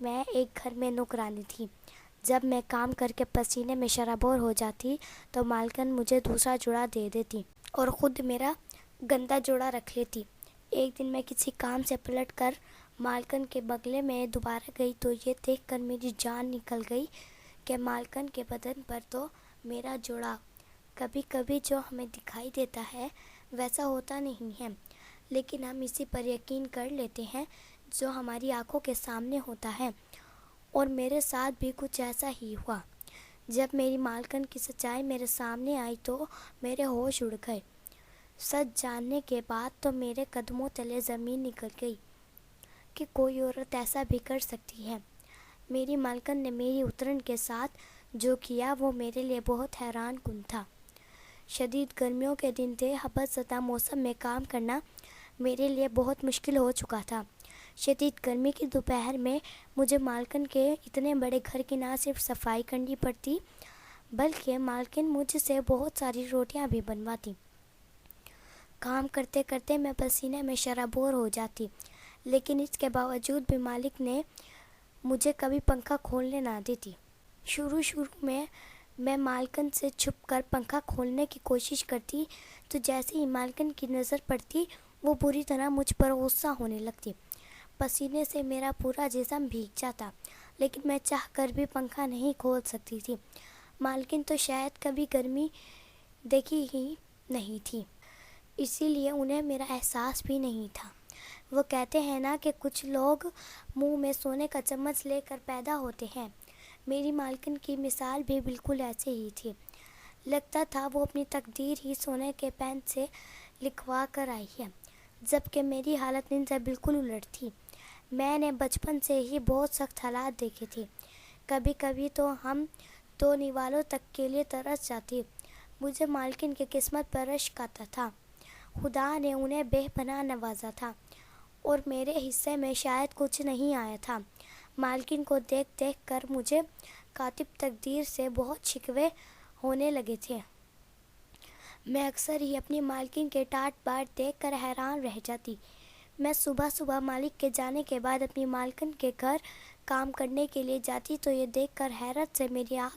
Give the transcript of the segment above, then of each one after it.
میں ایک گھر میں نوکرانی تھی۔ جب میں کام کر کے پسینے میں شرابور ہو جاتی تو مالکن مجھے دوسرا جوڑا دے دیتی اور خود میرا گندا جوڑا رکھ لیتی۔ ایک دن میں کسی کام سے پلٹ کر مالکن کے بنگلے میں دوبارہ گئی تو یہ دیکھ کر میری جان نکل گئی کہ مالکن کے بدن پر تو میرا جوڑا کبھی کبھی جو ہمیں دکھائی دیتا ہے ویسا ہوتا نہیں ہے، لیکن ہم اسی پر یقین کر لیتے ہیں جو ہماری آنکھوں کے سامنے ہوتا ہے، اور میرے ساتھ بھی کچھ ایسا ہی ہوا۔ جب میری مالکن کی سچائی میرے سامنے آئی تو میرے ہوش اڑ گئے۔ سچ جاننے کے بعد تو میرے قدموں تلے زمین نکل گئی کہ کوئی عورت ایسا بھی کر سکتی ہے۔ میری مالکن نے میری اترن کے ساتھ جو کیا وہ میرے لیے بہت حیران کن تھا۔ شدید گرمیوں کے دن تھے، ہبس زدہ موسم میں کام کرنا میرے لیے بہت مشکل ہو چکا تھا۔ شدید گرمی کی دوپہر میں مجھے مالکن کے اتنے بڑے گھر کی نہ صرف صفائی کرنی پڑتی بلکہ مالکن مجھ سے بہت ساری روٹیاں بھی بنواتی۔ کام کرتے کرتے میں پسینے میں شرابور ہو جاتی، لیکن اس کے باوجود بھی مالک نے مجھے کبھی پنکھا کھولنے نہ دیتی۔ شروع میں مالکن سے چھپ کر پنکھا کھولنے کی کوشش کرتی تو جیسے ہی مالکن کی نظر پڑتی وہ بری طرح مجھ پر غصہ ہونے لگتی۔ پسینے سے میرا پورا جسم بھیگ جاتا، لیکن میں چاہ کر بھی پنکھا نہیں کھول سکتی تھی۔ مالکن تو شاید کبھی گرمی دیکھی ہی نہیں تھی، اسی لیے انہیں میرا احساس بھی نہیں تھا۔ وہ کہتے ہیں نا کہ کچھ لوگ منہ میں سونے کا چمچ لے کر پیدا ہوتے ہیں، میری مالکن کی مثال بھی بالکل ایسے ہی تھی۔ لگتا تھا وہ اپنی تقدیر ہی سونے کے پین سے لکھوا کر آئی ہے، جبکہ میری حالت ان سے بالکل الٹ تھی۔ میں نے بچپن سے ہی بہت سخت حالات دیکھے تھے، کبھی کبھی تو ہم دو نوالوں تک کے لیے ترس جاتی۔ مجھے مالکن کی قسمت پر رشک آتا تھا، خدا نے انہیں بے پناہ نوازا تھا اور میرے حصے میں شاید کچھ نہیں آیا تھا۔ مالکن کو دیکھ دیکھ کر مجھے کاتب تقدیر سے بہت شکوے ہونے لگے تھے۔ میں اکثر ہی اپنی مالکن کے ٹاٹ باٹ دیکھ کر حیران رہ جاتی۔ میں صبح صبح مالک کے جانے کے بعد اپنی مالکن کے گھر کام کرنے کے لیے جاتی تو یہ دیکھ کر حیرت سے میری آنکھ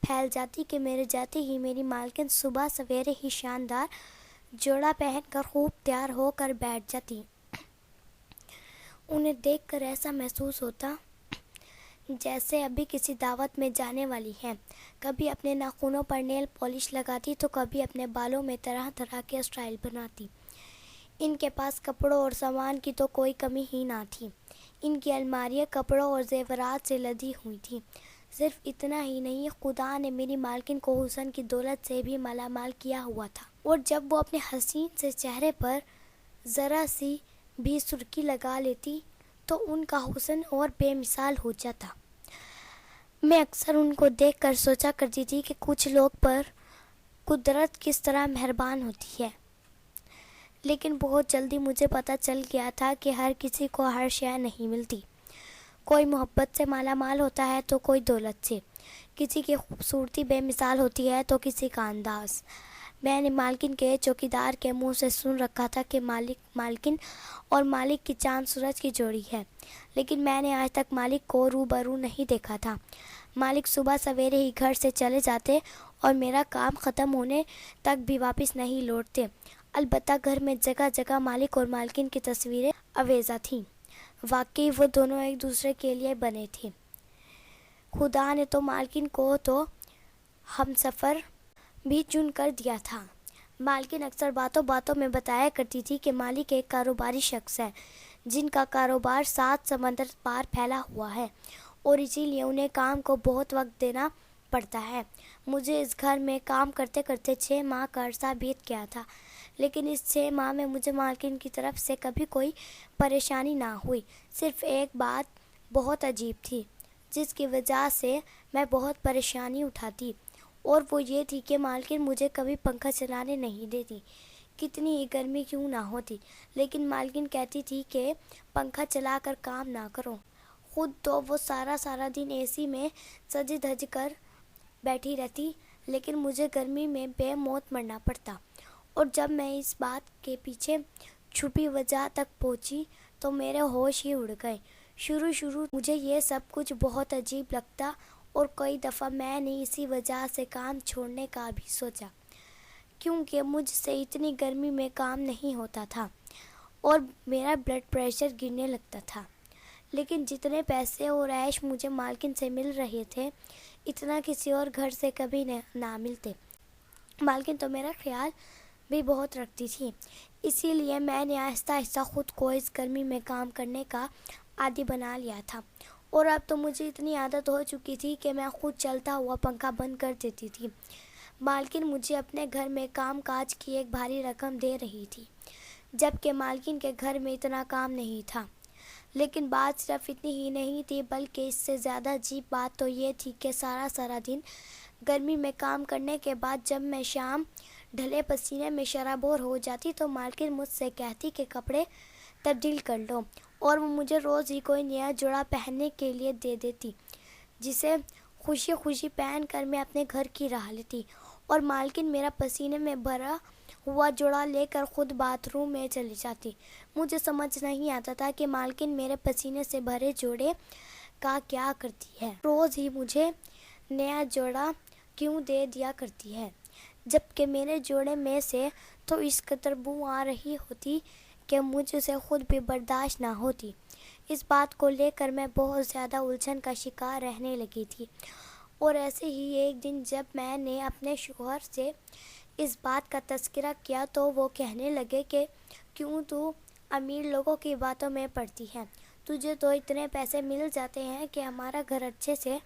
پھیل جاتی کہ میرے جاتے ہی میری مالکن صبح سویرے ہی شاندار جوڑا پہن کر خوب تیار ہو کر بیٹھ جاتی۔ انہیں دیکھ کر ایسا محسوس ہوتا جیسے ابھی کسی دعوت میں جانے والی ہیں۔ کبھی اپنے ناخنوں پر نیل پالش لگاتی تو کبھی اپنے بالوں میں طرح طرح کے اسٹائل بناتی۔ ان کے پاس کپڑوں اور سامان کی تو کوئی کمی ہی نہ تھی۔ ان کی الماریاں کپڑوں اور زیورات سے لدی ہوئی تھیں۔ صرف اتنا ہی نہیں، خدا نے میری مالکن کو حسن کی دولت سے بھی مالا مال کیا ہوا تھا، اور جب وہ اپنے حسین سے چہرے پر ذرا سی بھی سرخی لگا لیتی تو ان کا حسن اور بے مثال ہو جاتا۔ میں اکثر ان کو دیکھ کر سوچا کرتی تھی کہ کچھ لوگ پر قدرت کس طرح مہربان ہوتی ہے، لیکن بہت جلدی مجھے پتہ چل گیا تھا کہ ہر کسی کو ہر شے نہیں ملتی۔ کوئی محبت سے مالا مال ہوتا ہے تو کوئی دولت سے، کسی کی خوبصورتی بے مثال ہوتی ہے تو کسی کا انداز۔ میں نے مالکن کے چوکیدار کے منہ سے سن رکھا تھا کہ مالکن اور مالک کی چاند سورج کی جوڑی ہے، لیکن میں نے آج تک مالک کو روبرو نہیں دیکھا تھا۔ مالک صبح سویرے ہی گھر سے چلے جاتے اور میرا کام ختم ہونے تک بھی واپس نہیں لوٹتے۔ البتہ گھر میں جگہ جگہ مالک اور مالکن کی تصویریں آویزاں تھیں۔ واقعی وہ دونوں ایک دوسرے کے لیے بنے تھے۔ خدا نے تو مالکن کو تو ہمسفر بھی چن کر دیا تھا۔ مالکن اکثر باتوں باتوں میں بتایا کرتی تھی کہ مالک ایک کاروباری شخص ہے جن کا کاروبار 7 سمندر پار پھیلا ہوا ہے، اور اسی لیے انہیں کام کو بہت وقت دینا پڑتا ہے۔ مجھے اس گھر میں کام کرتے کرتے 6 ماہ کا عرصہ بیت گیا تھا، لیکن اس 6 ماہ میں مجھے مالکن کی طرف سے کبھی کوئی پریشانی نہ ہوئی۔ صرف ایک بات بہت عجیب تھی جس کی وجہ سے میں بہت پریشانی اٹھاتی، اور وہ یہ تھی کہ مالکن مجھے کبھی پنکھا چلانے نہیں دیتی، کتنی ہی گرمی کیوں نہ ہوتی، لیکن مالکن کہتی تھی کہ پنکھا چلا کر کام نہ کرو۔ خود تو وہ سارا دن اے سی میں سج دھج کر بیٹھی رہتی، لیکن مجھے گرمی میں بے موت مرنا پڑتا۔ اور جب میں اس بات کے پیچھے چھپی وجہ تک پہنچی تو میرے ہوش ہی اڑ گئے، شروع مجھے یہ سب کچھ بہت عجیب لگتا اور کئی دفعہ میں نے اسی وجہ سے کام چھوڑنے کا بھی سوچا، کیونکہ مجھ سے اتنی گرمی میں کام نہیں ہوتا تھا اور میرا بلڈ پریشر گرنے لگتا تھا۔ لیکن جتنے پیسے اور عیش مجھے مالکن سے مل رہے تھے، اتنا کسی اور گھر سے کبھی نہ ملتے۔ مالکن تو میرا خیال بھی بہت رکھتی تھی، اسی لیے میں نے آہستہ آہستہ خود کو اس گرمی میں کام کرنے کا عادی بنا لیا تھا، اور اب تو مجھے اتنی عادت ہو چکی تھی کہ میں خود چلتا ہوا پنکھا بند کر دیتی تھی۔ مالکن مجھے اپنے گھر میں کام کاج کی ایک بھاری رقم دے رہی تھی، جبکہ مالکن کے گھر میں اتنا کام نہیں تھا۔ لیکن بات صرف اتنی ہی نہیں تھی، بلکہ اس سے زیادہ عجیب بات تو یہ تھی کہ سارا دن گرمی میں کام کرنے کے بعد جب میں شام ڈھلے پسینے میں شرابور ہو جاتی تو مالکن مجھ سے کہتی کہ کپڑے تبدیل کر لو، اور وہ مجھے روز ہی کوئی نیا جوڑا پہننے کے لیے دے دیتی، جسے خوشی خوشی پہن کر میں اپنے گھر کی راہ لیتی، اور مالکن میرا پسینے میں بھرا ہوا جوڑا لے کر خود باتھ روم میں چلی جاتی۔ مجھے سمجھ نہیں آتا تھا کہ مالکن میرے پسینے سے بھرے جوڑے کا کیا کرتی ہے، روز ہی مجھے نیا جوڑا کیوں دے دیا کرتی ہے، جبکہ میرے جوڑے میں سے تو اس قدر بو آ رہی ہوتی کہ مجھ سے خود بھی برداشت نہ ہوتی۔ اس بات کو لے کر میں بہت زیادہ الجھن کا شکار رہنے لگی تھی، اور ایسے ہی ایک دن جب میں نے اپنے شوہر سے اس بات کا تذکرہ کیا تو وہ کہنے لگے کہ کیوں تو امیر لوگوں کی باتوں میں پڑتی ہے، تجھے تو اتنے پیسے مل جاتے ہیں کہ ہمارا گھر اچھے سے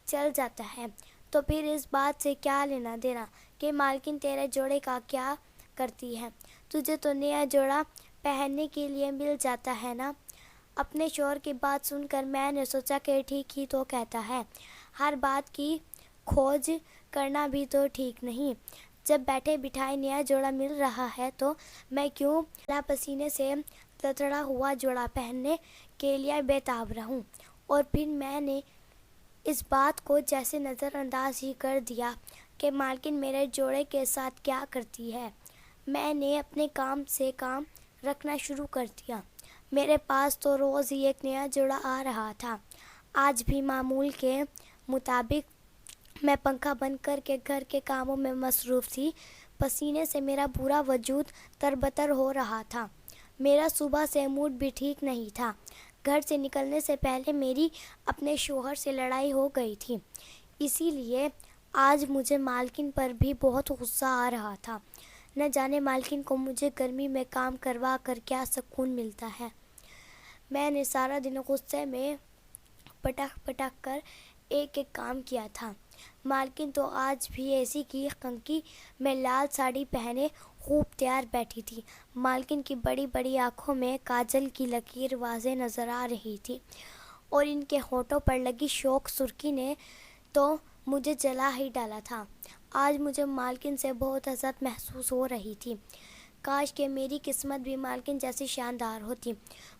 چل جاتا ہے، تو پھر اس بات سے کیا لینا دینا کہ مالکن تیرے جوڑے کا کیا کرتی ہے، تجھے تو نیا جوڑا پہننے کے لیے مل جاتا ہے نا۔ اپنے شوہر کی بات سن کر میں نے سوچا کہ ٹھیک ہی تو کہتا ہے، ہر بات کی کھوج کرنا بھی تو ٹھیک نہیں، جب بیٹھے بٹھائے نیا جوڑا مل رہا ہے تو میں کیوں پسینے سے لتڑا ہوا جوڑا پہننے کے لیے بےتاب رہوں۔ اور پھر میں نے اس بات کو جیسے نظر انداز ہی کر دیا کہ مالکن میرے جوڑے کے ساتھ کیا کرتی ہے۔ میں نے اپنے کام سے کام رکھنا شروع کر دیا، میرے پاس تو روز ہی ایک نیا جوڑا آ رہا تھا۔ آج بھی معمول کے مطابق میں پنکھا بند کر کے گھر کے کاموں میں مصروف تھی، پسینے سے میرا پورا وجود تربتر ہو رہا تھا، میرا صبح سے موڈ بھی ٹھیک نہیں تھا۔ گھر سے نکلنے سے پہلے میری اپنے شوہر سے لڑائی ہو گئی تھی، اسی لیے آج مجھے مالکن پر بھی بہت غصہ آ رہا تھا، نہ جانے مالکن کو مجھے گرمی میں کام کروا کر کیا سکون ملتا ہے۔ میں نے سارا دن غصے میں پٹک کر ایک کام کیا تھا۔ مالکن تو آج بھی ایسی کی کنکی میں لال ساڑی پہنے خوب تیار بیٹھی تھی، مالکن کی بڑی بڑی آنکھوں میں کاجل کی لکیر واضح نظر آ رہی تھی، اور ان کے ہونٹوں پر لگی شوق سرخی نے تو مجھے جلا ہی ڈالا تھا۔ آج مجھے مالکن سے بہت حسرت محسوس ہو رہی تھی، کاش کہ میری قسمت بھی مالکن جیسی شاندار ہوتی،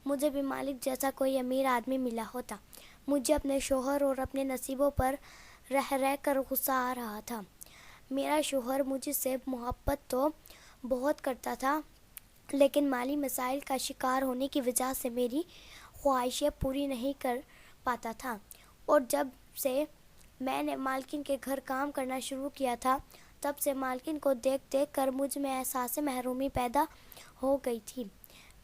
مجھے بھی مالک جیسا کوئی امیر آدمی ملا ہوتا۔ مجھے اپنے شوہر اور اپنے نصیبوں پر رہ کر غصہ آ رہا تھا۔ میرا شوہر مجھ سے محبت تو بہت کرتا تھا، لیکن مالی مسائل کا شکار ہونے کی وجہ سے میری خواہشیں پوری نہیں کر پاتا تھا، اور جب سے میں نے مالکن کے گھر کام کرنا شروع کیا تھا تب سے مالکن کو دیکھ کر مجھ میں احساس محرومی پیدا ہو گئی تھی۔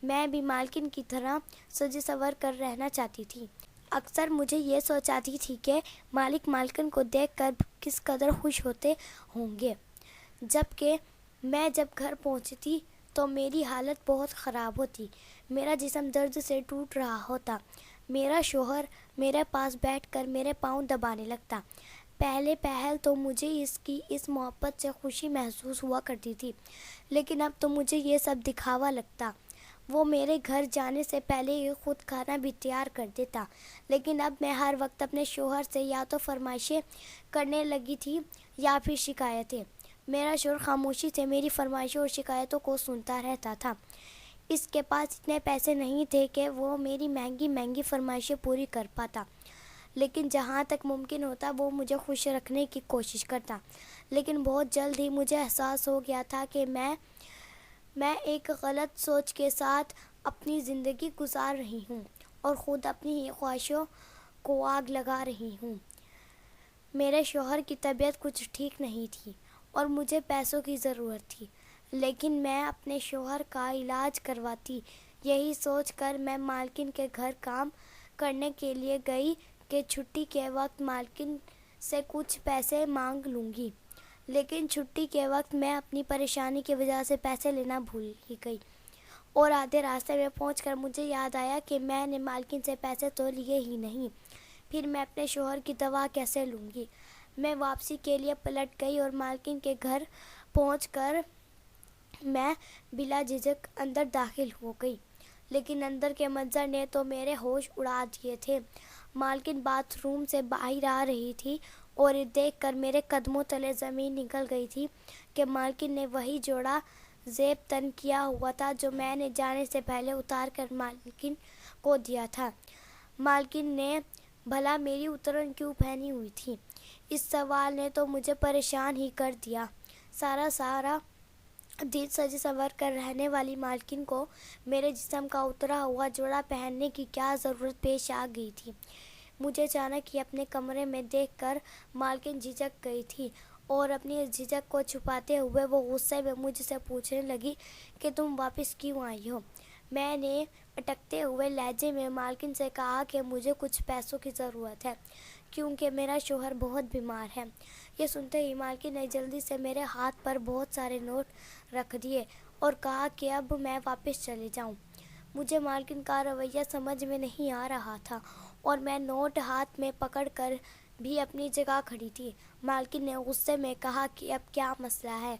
میں بھی مالکن کی طرح سجی سنور کر رہنا چاہتی تھی۔ اکثر مجھے یہ سوچ آتی تھی کہ مالک مالکن کو دیکھ کر کس قدر خوش ہوتے ہوں گے، جبکہ میں جب گھر پہنچتی تو میری حالت بہت خراب ہوتی، میرا جسم درد سے ٹوٹ رہا ہوتا، میرا شوہر میرے پاس بیٹھ کر میرے پاؤں دبانے لگتا۔ پہل تو مجھے اس کی اس محبت سے خوشی محسوس ہوا کرتی تھی، لیکن اب تو مجھے یہ سب دکھاوا لگتا۔ وہ میرے گھر جانے سے پہلے ہی خود کھانا بھی تیار کر دیتا، لیکن اب میں ہر وقت اپنے شوہر سے یا تو فرمائشیں کرنے لگی تھی یا پھر شکایتیں۔ میرا شوہر خاموشی سے میری فرمائشوں اور شکایتوں کو سنتا رہتا تھا، اس کے پاس اتنے پیسے نہیں تھے کہ وہ میری مہنگی فرمائشیں پوری کر پاتا، لیکن جہاں تک ممکن ہوتا وہ مجھے خوش رکھنے کی کوشش کرتا۔ لیکن بہت جلد ہی مجھے احساس ہو گیا تھا کہ میں ایک غلط سوچ کے ساتھ اپنی زندگی گزار رہی ہوں، اور خود اپنی ہی خواہشوں کو آگ لگا رہی ہوں۔ میرے شوہر کی طبیعت کچھ ٹھیک نہیں تھی اور مجھے پیسوں کی ضرورت تھی، لیکن میں اپنے شوہر کا علاج کرواتی۔ یہی سوچ کر میں مالکن کے گھر کام کرنے کے لیے گئی کہ چھٹی کے وقت مالکن سے کچھ پیسے مانگ لوں گی، لیکن چھٹی کے وقت میں اپنی پریشانی کی وجہ سے پیسے لینا بھول ہی گئی، اور آدھے راستے میں پہنچ کر مجھے یاد آیا کہ میں نے مالکن سے پیسے تو لیے ہی نہیں۔ پھر میں اپنے شوہر کی دوا کیسے لوں گی؟ میں واپسی کے لیے پلٹ گئی اور مالکن کے گھر پہنچ کر میں بلا جھجک اندر داخل ہو گئی، لیکن اندر کے منظر نے تو میرے ہوش اڑا دیے تھے۔ مالکن باتھ روم سے باہر آ رہی تھی اور یہ دیکھ کر میرے قدموں تلے زمین نکل گئی تھی کہ مالکن نے وہی جوڑا زیب تن کیا ہوا تھا جو میں نے جانے سے پہلے اتار کر مالکن کو دیا تھا۔ مالکن نے بھلا میری اترن کیوں پہنی ہوئی تھی؟ اس سوال نے تو مجھے پریشان ہی کر دیا۔ سارا دن سج سنور کر رہنے والی مالکن کو میرے جسم کا اترا ہوا جوڑا پہننے کی کیا ضرورت پیش آ گئی تھی؟ مجھے اچانک ہی اپنے کمرے میں دیکھ کر مالکن جھجک گئی تھی، اور اپنی اس جھجک کو چھپاتے ہوئے وہ غصے میں مجھ سے پوچھنے لگی کہ تم واپس کیوں آئی ہو؟ میں نے اٹکتے ہوئے لہجے میں مالکن سے کہا کہ مجھے کچھ پیسوں کی ضرورت ہے کیونکہ میرا شوہر بہت بیمار ہے۔ یہ سنتے ہی مالکن نے جلدی سے میرے ہاتھ پر بہت سارے نوٹ رکھ دیے اور کہا کہ اب میں واپس چلے جاؤں۔ مجھے مالکن کا رویہ سمجھ میں نہیں آ رہا تھا اور میں نوٹ ہاتھ میں پکڑ کر بھی اپنی جگہ کھڑی تھی۔ مالکن نے غصے میں کہا کہ اب کیا مسئلہ ہے؟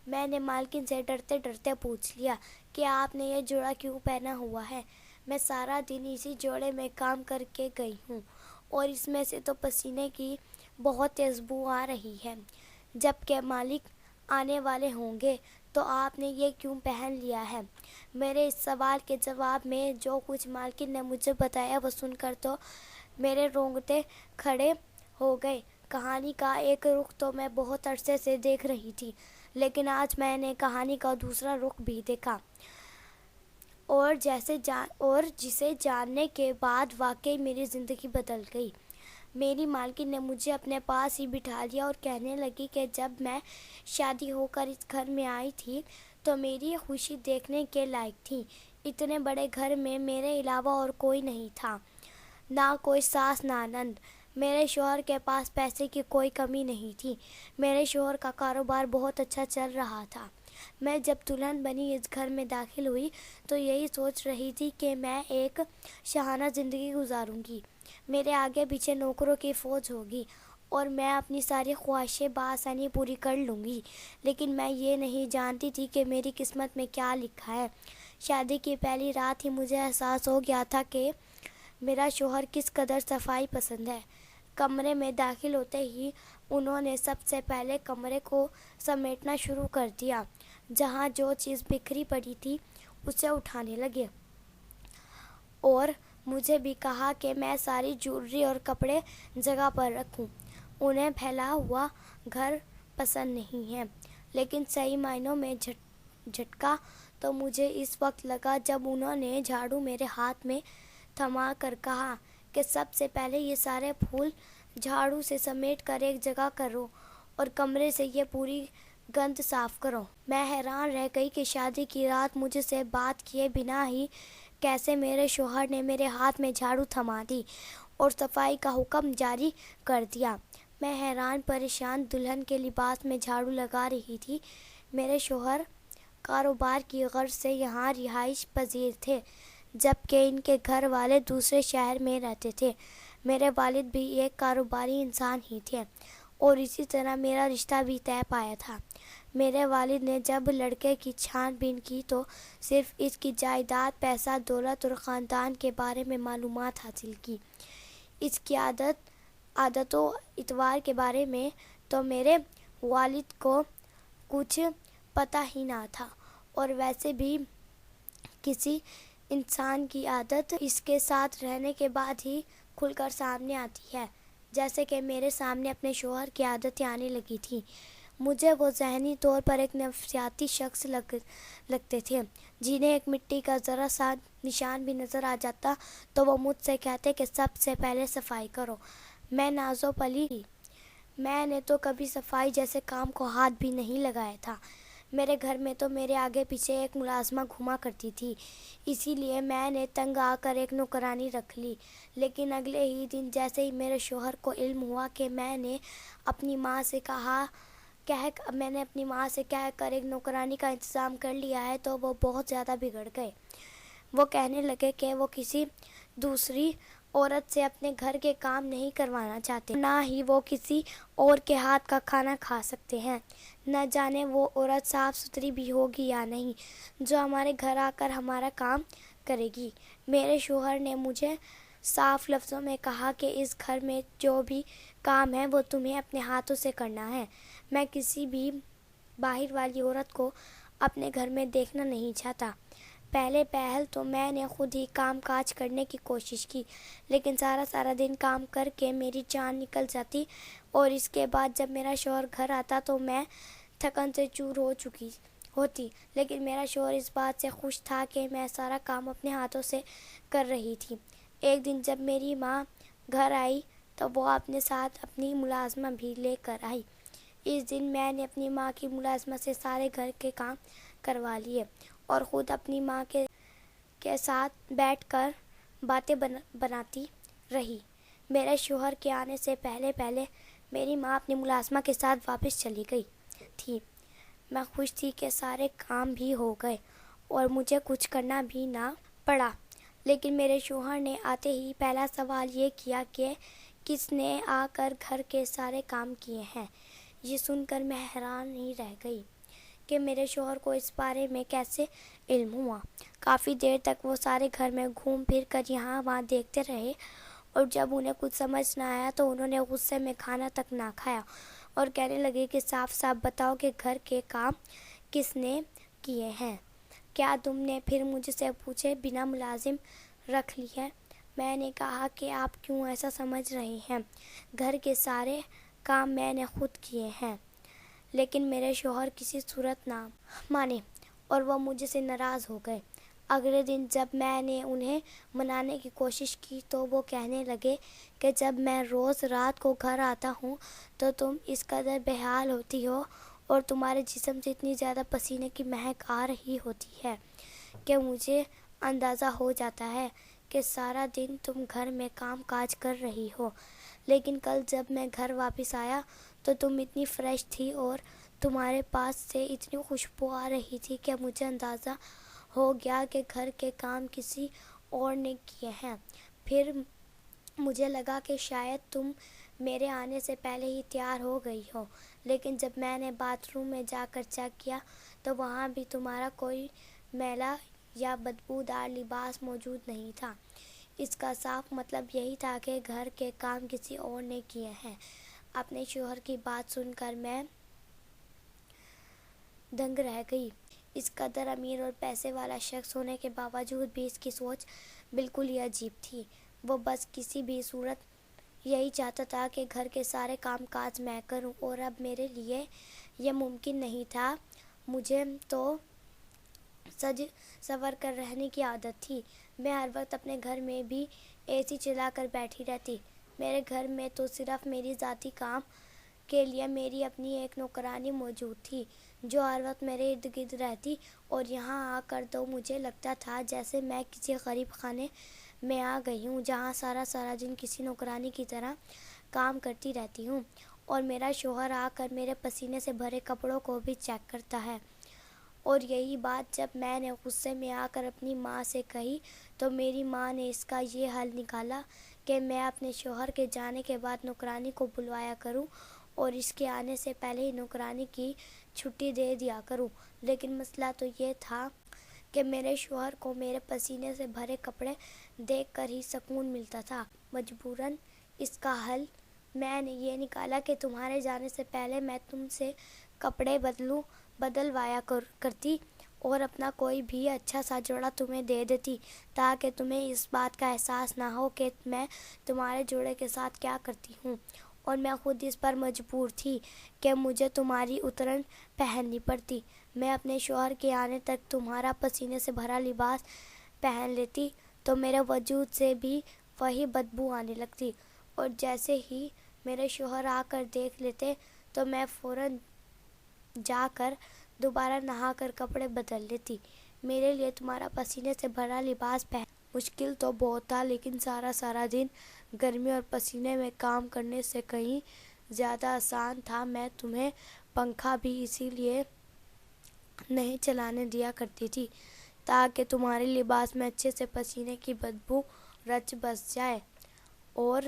میں نے مالکن سے ڈرتے ڈرتے پوچھ لیا کہ آپ نے یہ جوڑا کیوں پہنا ہوا ہے؟ میں سارا دن اسی جوڑے میں کام کر کے گئی ہوں اور اس میں سے تو پسینے کی بہت تیز بو آ رہی ہے۔ جب کہ مالک آنے والے ہوں گے تو آپ نے یہ کیوں پہن لیا ہے؟ میرے اس سوال کے جواب میں جو کچھ مالکن نے مجھے بتایا وہ سن کر تو میرے رونگٹے کھڑے ہو گئے۔ کہانی کا ایک رخ تو میں بہت عرصے سے دیکھ رہی تھی، لیکن آج میں نے کہانی کا دوسرا رخ بھی دیکھا، اور جسے جاننے کے بعد واقعی میری زندگی بدل گئی۔ میری مالکن نے مجھے اپنے پاس ہی بٹھا لیا اور کہنے لگی کہ جب میں شادی ہو کر اس گھر میں آئی تھی تو میری یہ خوشی دیکھنے کے لائق تھی۔ اتنے بڑے گھر میں میرے علاوہ اور کوئی نہیں تھا، نہ کوئی ساس نہ نند۔ میرے شوہر کے پاس پیسے کی کوئی کمی نہیں تھی۔ میرے شوہر کا کاروبار بہت اچھا چل رہا تھا۔ میں جب دلہن بنی اس گھر میں داخل ہوئی تو یہی سوچ رہی تھی کہ میں ایک شاہانہ زندگی گزاروں گی، میرے آگے پیچھے نوکروں کی فوج ہوگی اور میں اپنی ساری خواہشیں بآسانی پوری کر لوں گی، لیکن میں یہ نہیں جانتی تھی کہ میری قسمت میں کیا لکھا ہے۔ شادی کی پہلی رات ہی مجھے احساس ہو گیا تھا کہ میرا شوہر کس قدر صفائی پسند ہے۔ کمرے میں داخل ہوتے ہی انہوں نے سب سے پہلے کمرے کو سمیٹنا شروع کر دیا۔ جہاں جو چیز بکھری پڑی تھی اسے اٹھانے لگے اور مجھے بھی کہا کہ میں ساری جویلری اور کپڑے جگہ پر رکھوں۔ انہیں پھیلا ہوا گھر پسند نہیں ہے، لیکن صحیح معنوں میں جھٹکا تو مجھے اس وقت لگا جب انہوں نے جھاڑو میرے ہاتھ میں تھما کر کہا کہ سب سے پہلے یہ سارے پھول جھاڑو سے سمیٹ کر ایک جگہ کرو اور کمرے سے یہ پوری گند صاف کرو۔ میں حیران رہ گئی کہ شادی کی رات مجھ سے بات کیے بنا ہی کیسے میرے شوہر نے میرے ہاتھ میں جھاڑو تھما دی اور صفائی کا حکم جاری کر دیا۔ میں حیران پریشان دلہن کے لباس میں جھاڑو لگا رہی تھی۔ میرے شوہر کاروبار کی غرض سے یہاں رہائش پذیر تھے، جبکہ ان کے گھر والے دوسرے شہر میں رہتے تھے۔ میرے والد بھی ایک کاروباری انسان ہی تھے اور اسی طرح میرا رشتہ بھی طے پایا تھا۔ میرے والد نے جب لڑکے کی چھان بین کی تو صرف اس کی جائیداد، پیسہ، دولت اور خاندان کے بارے میں معلومات حاصل کی۔ اس کی عادت و اطوار کے بارے میں تو میرے والد کو کچھ پتہ ہی نہ تھا، اور ویسے بھی کسی انسان کی عادت اس کے ساتھ رہنے کے بعد ہی کھل کر سامنے آتی ہے، جیسے کہ میرے سامنے اپنے شوہر کی عادتیں آنے لگی تھیں۔ مجھے وہ ذہنی طور پر ایک نفسیاتی شخص لگتے تھے، جنہیں ایک مٹی کا ذرا سا نشان بھی نظر آ جاتا تو وہ مجھ سے کہتے کہ سب سے پہلے صفائی کرو۔ میں نازو پلی تھی، میں نے تو کبھی صفائی جیسے کام کو ہاتھ بھی نہیں لگایا تھا۔ میرے گھر میں تو میرے آگے پیچھے ایک ملازمہ گھوما کرتی تھی، اسی لیے میں نے تنگ آ کر ایک نوکرانی رکھ لی۔ لیکن اگلے ہی دن جیسے ہی میرے شوہر کو علم ہوا کہ میں نے اپنی ماں سے کہہ کر ایک نوکرانی کا انتظام کر لیا ہے تو وہ بہت زیادہ بگڑ گئے۔ وہ کہنے لگے کہ وہ کسی دوسری عورت سے اپنے گھر کے کام نہیں کروانا چاہتے، نہ ہی وہ کسی اور کے ہاتھ کا کھانا کھا سکتے ہیں۔ نہ جانے وہ عورت صاف ستھری بھی ہوگی یا نہیں جو ہمارے گھر آ کر ہمارا کام کرے گی۔ میرے شوہر نے مجھے صاف لفظوں میں کہا کہ اس گھر میں جو بھی کام ہے وہ تمہیں اپنے ہاتھوں سے کرنا ہے۔ میں کسی بھی باہر والی عورت کو اپنے گھر میں دیکھنا نہیں چاہتا۔ پہل تو میں نے خود ہی کام کاج کرنے کی کوشش کی، لیکن سارا دن کام کر کے میری جان نکل جاتی، اور اس کے بعد جب میرا شوہر گھر آتا تو میں تھکن سے چور ہو چکی ہوتی۔ لیکن میرا شوہر اس بات سے خوش تھا کہ میں سارا کام اپنے ہاتھوں سے کر رہی تھی۔ ایک دن جب میری ماں گھر آئی تو وہ اپنے ساتھ اپنی ملازمہ بھی لے کر آئی۔ اس دن میں نے اپنی ماں کی ملازمہ سے سارے گھر کے کام کروا لیے اور خود اپنی ماں کے ساتھ بیٹھ کر باتیں بناتی رہی۔ میرے شوہر کے آنے سے پہلے میری ماں اپنی ملازمہ کے ساتھ واپس چلی گئی تھی۔ میں خوش تھی کہ سارے کام بھی ہو گئے اور مجھے کچھ کرنا بھی نہ پڑا، لیکن میرے شوہر نے آتے ہی پہلا سوال یہ کیا کہ کس نے آ کر گھر کے سارے کام کیے ہیں۔ یہ سن کر میں حیران ہی رہ گئی کہ میرے شوہر کو اس بارے میں کیسے علم ہوا۔ کافی دیر تک وہ سارے گھر میں گھوم پھر کر یہاں وہاں دیکھتے رہے، اور جب انہیں کچھ سمجھ نہ آیا تو انہوں نے غصے میں کھانا تک نہ کھایا اور کہنے لگے کہ صاف بتاؤ کہ گھر کے کام کس نے کیے ہیں۔ کیا تم نے پھر مجھ سے پوچھے بنا ملازم رکھ لی ہے؟ میں نے کہا کہ آپ کیوں ایسا سمجھ رہے ہیں؟ گھر کے سارے کام میں نے خود کیے ہیں۔ لیکن میرے شوہر کسی صورت نہ مانے اور وہ مجھ سے ناراض ہو گئے۔ اگلے دن جب میں نے انہیں منانے کی کوشش کی تو وہ کہنے لگے کہ جب میں روز رات کو گھر آتا ہوں تو تم اس قدر بے حال ہوتی ہو اور تمہارے جسم سے اتنی زیادہ پسینے کی مہک آ رہی ہوتی ہے کہ مجھے اندازہ ہو جاتا ہے کہ سارا دن تم گھر میں کام کاج کر رہی ہو۔ لیکن کل جب میں گھر واپس آیا تو تم اتنی فریش تھی اور تمہارے پاس سے اتنی خوشبو آ رہی تھی کہ مجھے اندازہ ہو گیا کہ گھر کے کام کسی اور نے کیے ہیں۔ پھر مجھے لگا کہ شاید تم میرے آنے سے پہلے ہی تیار ہو گئی ہو، لیکن جب میں نے باتھ روم میں جا کر چیک کیا تو وہاں بھی تمہارا کوئی میلا یا بدبودار لباس موجود نہیں تھا۔ اس کا صاف مطلب یہی تھا کہ گھر کے کام کسی اور نے کیے ہیں۔ اپنے شوہر کی بات سن کر میں دنگ رہ گئی۔ اس قدر امیر اور پیسے والا شخص ہونے کے باوجود بھی اس کی سوچ بالکل ہی عجیب تھی۔ وہ بس کسی بھی صورت یہی چاہتا تھا کہ گھر کے سارے کام کاج میں کروں، اور اب میرے لیے یہ ممکن نہیں تھا۔ مجھے تو سج سنور کر رہنے کی عادت تھی۔ میں ہر وقت اپنے گھر میں بھی اے سی چلا کر بیٹھی رہتی۔ میرے گھر میں تو صرف میری ذاتی کام کے لیے میری اپنی ایک نوکرانی موجود تھی جو ہر وقت میرے ارد گرد رہتی، اور یہاں آ کر تو مجھے لگتا تھا جیسے میں کسی غریب خانے میں آ گئی ہوں جہاں سارا دن کسی نوکرانی کی طرح کام کرتی رہتی ہوں، اور میرا شوہر آ کر میرے پسینے سے بھرے کپڑوں کو بھی چیک کرتا ہے۔ اور یہی بات جب میں نے غصے میں آ کر اپنی ماں سے کہی تو میری ماں نے اس کا یہ حل نکالا کہ میں اپنے شوہر کے جانے کے بعد نوکرانی کو بلوایا کروں اور اس کے آنے سے پہلے ہی نوکرانی کی چھٹی دے دیا کروں۔ لیکن مسئلہ تو یہ تھا کہ میرے شوہر کو میرے پسینے سے بھرے کپڑے دیکھ کر ہی سکون ملتا تھا۔ مجبوراً اس کا حل میں نے یہ نکالا کہ تمہارے جانے سے پہلے میں تم سے کپڑے بدلوایا کرتی اور اپنا کوئی بھی اچھا سا جوڑا تمہیں دے دیتی تاکہ تمہیں اس بات کا احساس نہ ہو کہ میں تمہارے جوڑے کے ساتھ کیا کرتی ہوں، اور میں خود اس پر مجبور تھی کہ مجھے تمہاری اترن پہننی پڑتی۔ میں اپنے شوہر کے آنے تک تمہارا پسینے سے بھرا لباس پہن لیتی تو میرے وجود سے بھی وہی بدبو آنے لگتی، اور جیسے ہی میرے شوہر آ کر دیکھ لیتے تو میں فوراً جا کر دوبارہ نہا کر کپڑے بدل لیتی۔ میرے لیے تمہارا پسینے سے بھرا لباس پہننا مشکل تو بہت تھا، لیکن سارا دن گرمی اور پسینے میں کام کرنے سے کہیں زیادہ آسان تھا۔ میں تمہیں پنکھا بھی اسی لیے نہیں چلانے دیا کرتی تھی تاکہ تمہارے لباس میں اچھے سے پسینے کی بدبو رچ بس جائے، اور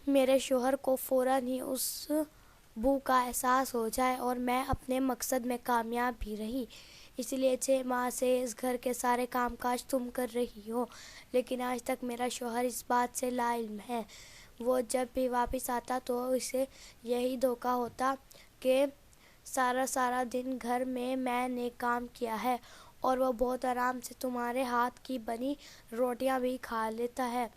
میرے شوہر کو فوراً ہی اس بو کا احساس ہو جائے، اور میں اپنے مقصد میں کامیاب بھی رہی۔ اس لیے 6 ماہ سے اس گھر کے سارے کام کاج تم کر رہی ہو، لیکن آج تک میرا شوہر اس بات سے لا علم ہے۔ وہ جب بھی واپس آتا تو اسے یہی دھوکہ ہوتا کہ سارا دن گھر میں نے کام کیا ہے، اور وہ بہت آرام سے تمہارے ہاتھ کی بنی روٹیاں بھی کھا لیتا ہے،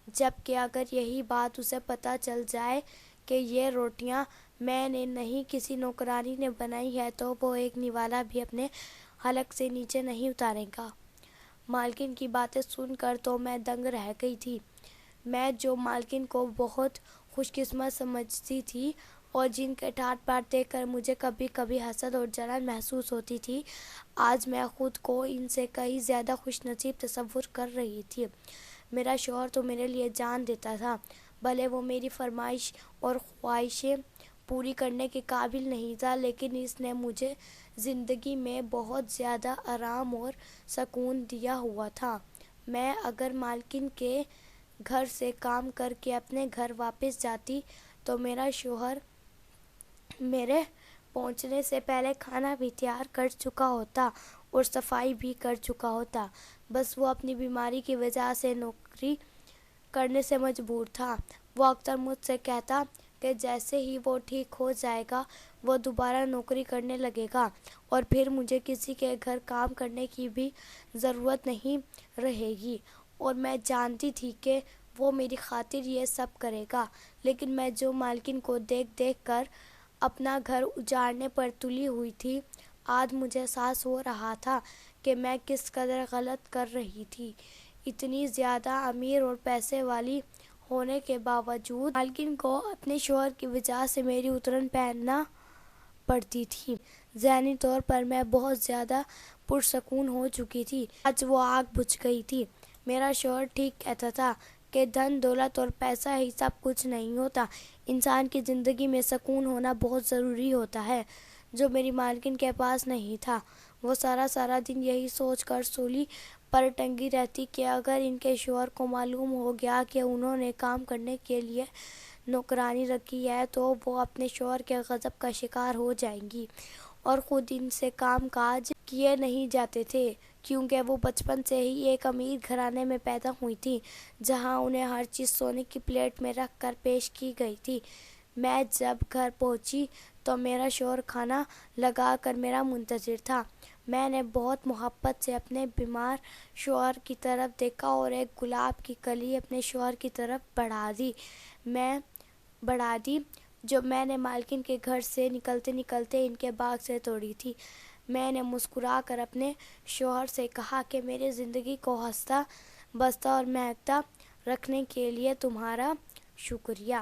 جبکہ اگر یہی بات اسے پتہ چل جائے کہ یہ روٹیاں میں نے نہیں کسی نوکرانی نے بنائی ہے تو وہ ایک نوالا بھی اپنے حلق سے نیچے نہیں اتارے گا۔ مالکن کی باتیں سن کر تو میں دنگ رہ گئی تھی۔ میں جو مالکن کو بہت خوش قسمت سمجھتی تھی اور جن کے ٹھاٹ بات دیکھ کر مجھے کبھی کبھی حسد اور جلن محسوس ہوتی تھی، آج میں خود کو ان سے کہیں زیادہ خوش نصیب تصور کر رہی تھی۔ میرا شوہر تو میرے لیے جان دیتا تھا، بھلے وہ میری فرمائش اور خواہشیں پوری کرنے کے قابل نہیں تھا، لیکن اس نے مجھے زندگی میں بہت زیادہ آرام اور سکون دیا ہوا تھا۔ میں اگر مالکن کے گھر سے کام کر کے اپنے گھر واپس جاتی تو میرا شوہر میرے پہنچنے سے پہلے کھانا بھی تیار کر چکا ہوتا اور صفائی بھی کر چکا ہوتا، بس وہ اپنی بیماری کی وجہ سے نوکری کرنے سے مجبور تھا۔ وہ اکثر مجھ سے کہتا کہ جیسے ہی وہ ٹھیک ہو جائے گا وہ دوبارہ نوکری کرنے لگے گا، اور پھر مجھے کسی کے گھر کام کرنے کی بھی ضرورت نہیں رہے گی، اور میں جانتی تھی کہ وہ میری خاطر یہ سب کرے گا۔ لیکن میں جو مالکن کو دیکھ کر اپنا گھر اجاڑنے پر تلی ہوئی تھی، آج مجھے احساس ہو رہا تھا کہ میں کس قدر غلط کر رہی تھی۔ اتنی زیادہ امیر اور پیسے والی ہونے کے باوجود مالکن کو اپنے شوہر کی وجہ سے میری اترن پہننا پڑتی تھی۔ ذہنی طور پر میں بہت زیادہ پرسکون ہو چکی تھی۔ آج وہ آگ بجھ گئی تھی۔ میرا شوہر ٹھیک کہتا تھا کہ دھن دولت اور پیسہ ہی سب کچھ نہیں ہوتا، انسان کی زندگی میں سکون ہونا بہت ضروری ہوتا ہے، جو میری مالکن کے پاس نہیں تھا۔ وہ سارا دن یہی سوچ کر سولی پر ٹنگی رہتی کہ اگر ان کے شوہر کو معلوم ہو گیا کہ انہوں نے کام کرنے کے لیے نوکرانی رکھی ہے تو وہ اپنے شوہر کے غضب کا شکار ہو جائیں گی، اور خود ان سے کام کاج کیے نہیں جاتے تھے، کیونکہ وہ بچپن سے ہی ایک امیر گھرانے میں پیدا ہوئی تھی جہاں انہیں ہر چیز سونے کی پلیٹ میں رکھ کر پیش کی گئی تھی۔ میں جب گھر پہنچی تو میرا شوہر کھانا لگا کر میرا منتظر تھا۔ میں نے بہت محبت سے اپنے بیمار شوہر کی طرف دیکھا اور ایک گلاب کی کلی اپنے شوہر کی طرف بڑھا دی جو میں نے مالکن کے گھر سے نکلتے ان کے باغ سے توڑی تھی۔ میں نے مسکرا کر اپنے شوہر سے کہا کہ میری زندگی کو ہنستا بستا اور مہکتا رکھنے کے لیے تمہارا شکریہ۔